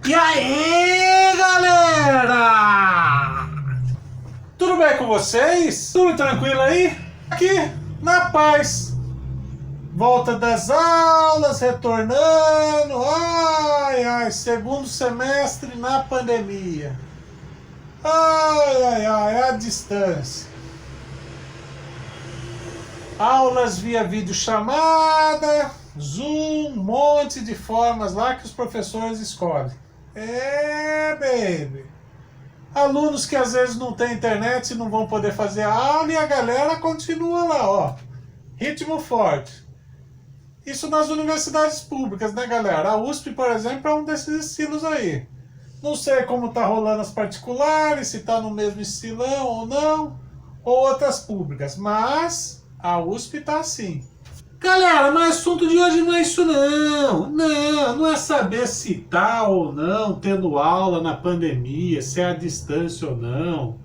E aí, galera? Tudo bem com vocês? Tudo tranquilo aí? Aqui, na paz. Volta das aulas, retornando. Ai, segundo semestre na pandemia. Ai, a distância. Aulas via videochamada, Zoom, um monte de formas lá que os professores escolhem. Baby. Alunos que às vezes não têm internet e não vão poder fazer a aula e a galera continua lá, ó. Ritmo forte. Isso nas universidades públicas, né, galera? A USP, por exemplo, é um desses estilos aí. Não sei como tá rolando as particulares, se tá no mesmo estilão ou não, ou outras públicas, mas a USP tá assim. Galera, mas o assunto de hoje não é isso não. Não é saber se tá ou não tendo aula na pandemia, se é à distância ou não.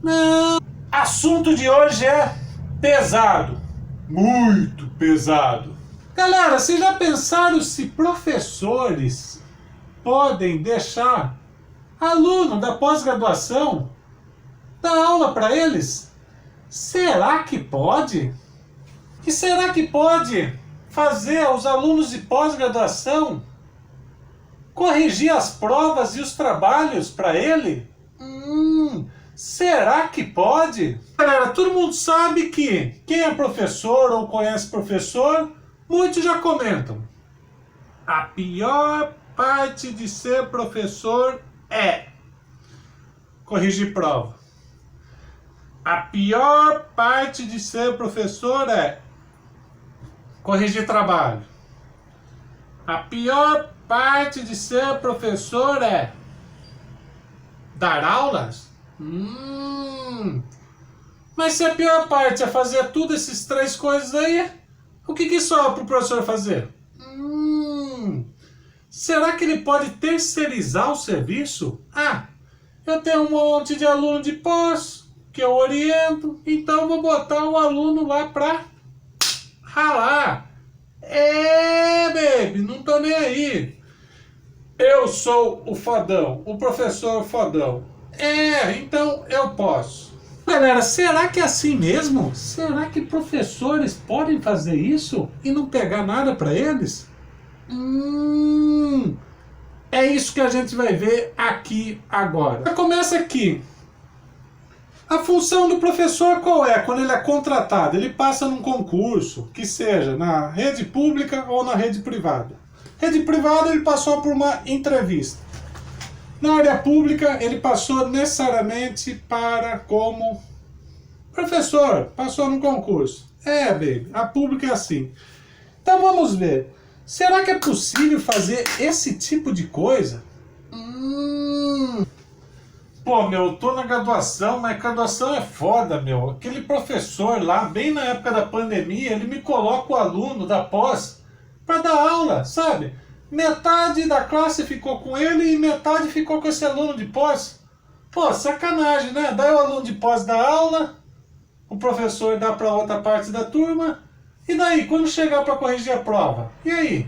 Não. Assunto de hoje é pesado. Muito pesado. Galera, vocês já pensaram se professores podem deixar aluno da pós-graduação dar aula para eles? Será que pode? E será que pode fazer os alunos de pós-graduação corrigir as provas e os trabalhos para ele? Será que pode? Galera, todo mundo sabe que quem é professor ou conhece professor, muitos já comentam. A pior parte de ser professor é corrigir prova. A pior parte de ser professor é corrigir trabalho. A pior parte de ser professor é dar aulas? Mas se a pior parte é fazer tudo esses três coisas aí, o que sobra para o professor fazer? Será que ele pode terceirizar o serviço? Eu tenho um monte de aluno de pós que eu oriento, então vou botar o aluno lá para ralar. Baby, não tô nem aí. Eu sou o fodão, o professor fodão. Então eu posso. Galera, será que é assim mesmo? Será que professores podem fazer isso e não pegar nada para eles? É isso que a gente vai ver aqui agora. Começa aqui. A função do professor qual é? Quando ele é contratado, ele passa num concurso, que seja na rede pública ou na rede privada. Rede privada ele passou por uma entrevista. Na área pública ele passou necessariamente para como professor, passou no concurso. Baby, a pública é assim. Então vamos ver. Será que é possível fazer esse tipo de coisa? Pô, eu tô na graduação, mas a graduação é foda, meu. Aquele professor lá, bem na época da pandemia, ele me coloca o aluno da pós para dar aula, sabe? Metade da classe ficou com ele e metade ficou com esse aluno de pós. Pô, sacanagem, né? Daí o aluno de pós dá aula, o professor dá para outra parte da turma, e daí, quando chegar para corrigir a prova? E aí?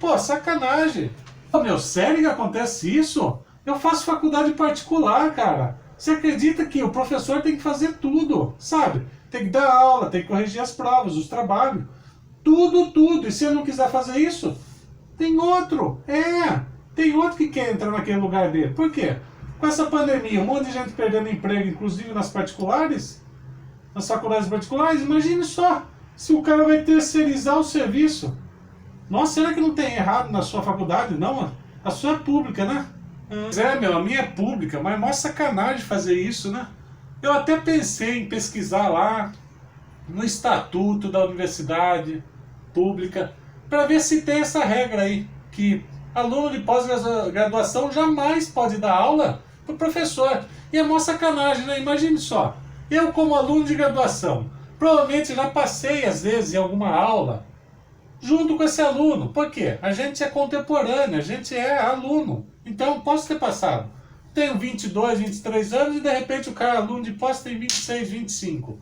Pô, sacanagem. Pô, meu, sério que acontece isso? Eu faço faculdade particular, cara. Você acredita que o professor tem que fazer tudo, sabe? Tem que dar aula, tem que corrigir as provas, os trabalhos. Tudo. E se eu não quiser fazer isso, tem outro. Tem outro que quer entrar naquele lugar dele. Por quê? Com essa pandemia, um monte de gente perdendo emprego, inclusive nas particulares, nas faculdades particulares, imagine só se o cara vai terceirizar o serviço. Nossa, será que não tem errado na sua faculdade, não? A sua é pública, né? A minha é pública, mas é mó sacanagem fazer isso, né? Eu até pensei em pesquisar lá no estatuto da universidade pública para ver se tem essa regra aí, que aluno de pós-graduação jamais pode dar aula para o professor. E é mó sacanagem, né? Imagine só, eu como aluno de graduação, provavelmente já passei às vezes em alguma aula junto com esse aluno. Por quê? A gente é contemporâneo, a gente é aluno. Então, posso ter passado. Tenho 22, 23 anos e de repente o cara aluno de pós tem 26, 25.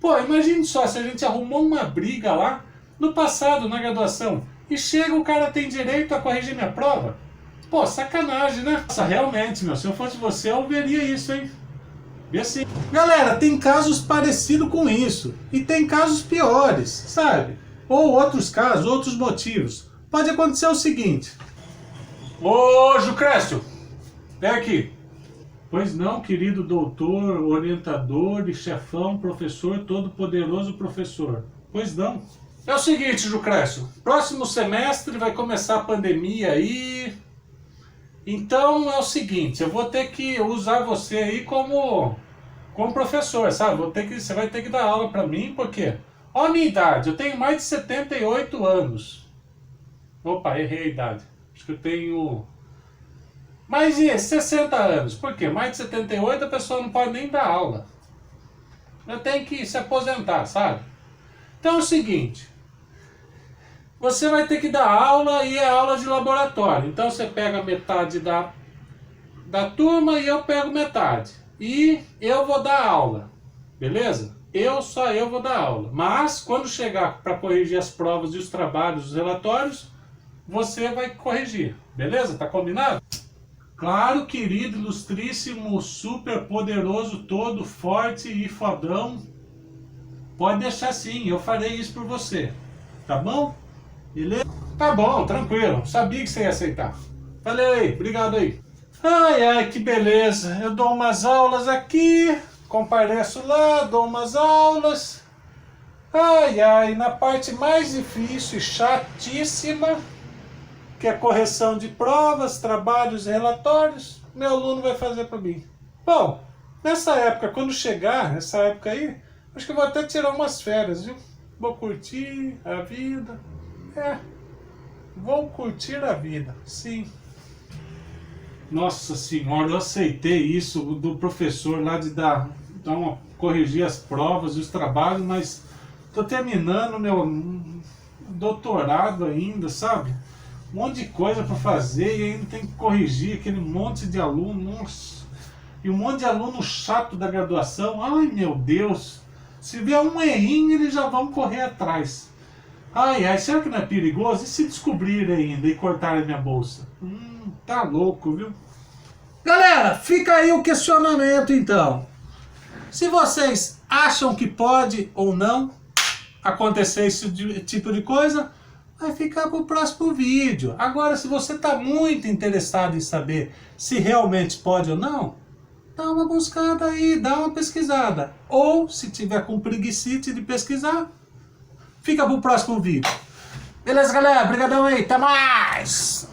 Pô, imagine só se a gente arrumou uma briga lá no passado, na graduação, e chega o cara tem direito a corrigir minha prova. Pô, sacanagem, né? Nossa, realmente, meu, se eu fosse você, eu veria isso, hein? E assim, galera, tem casos parecidos com isso. E tem casos piores, sabe? Ou outros casos, outros motivos. Pode acontecer o seguinte. Ô, Jucrécio, vem aqui. Pois não, querido doutor, orientador e chefão, professor, todo-poderoso professor. Pois não. É o seguinte, Jucrécio. Próximo semestre vai começar a pandemia aí. Então é o seguinte, eu vou ter que usar você aí como professor, sabe? Você vai ter que dar aula pra mim, porque olha a minha idade, eu tenho mais de 78 anos. Opa, errei a idade. Acho que eu tenho mais de 60 anos. Por quê? Mais de 78 a pessoa não pode nem dar aula. Eu tenho que se aposentar, sabe? Então é o seguinte, você vai ter que dar aula e é aula de laboratório. Então você pega metade da turma e eu pego metade. E eu vou dar aula, beleza? Só eu vou dar aula. Mas quando chegar para corrigir as provas e os trabalhos, os relatórios, você vai corrigir, beleza? Tá combinado? Claro, querido, ilustríssimo, super poderoso, todo forte e fodão. Pode deixar sim, eu farei isso por você. Tá bom? Beleza? Tá bom, tranquilo. Sabia que você ia aceitar. Valeu aí, obrigado aí. Ai, ai, que beleza. Eu dou umas aulas aqui, compareço lá, dou umas aulas. Ai, ai, na parte mais difícil e chatíssima, que é correção de provas, trabalhos e relatórios, meu aluno vai fazer para mim. Bom, nessa época, quando chegar, essa época aí, acho que eu vou até tirar umas férias, viu? Vou curtir a vida. Vou curtir a vida, sim. Nossa senhora, eu aceitei isso do professor lá de corrigir as provas e os trabalhos, mas tô terminando meu doutorado ainda, sabe? Um monte de coisa para fazer e ainda tem que corrigir aquele monte de aluno, nossa. E um monte de aluno chato da graduação, ai meu Deus. Se vier um errinho, eles já vão correr atrás. Ai, ai, será que não é perigoso? E se descobrirem ainda e cortarem minha bolsa? Tá louco, viu? Galera, fica aí o questionamento então. Se vocês acham que pode ou não acontecer esse tipo de coisa, vai ficar para o próximo vídeo. Agora, se você está muito interessado em saber se realmente pode ou não, dá uma buscada aí, dá uma pesquisada. Ou, se tiver com preguicite de pesquisar, fica para o próximo vídeo. Beleza, galera? Obrigadão aí. Até mais!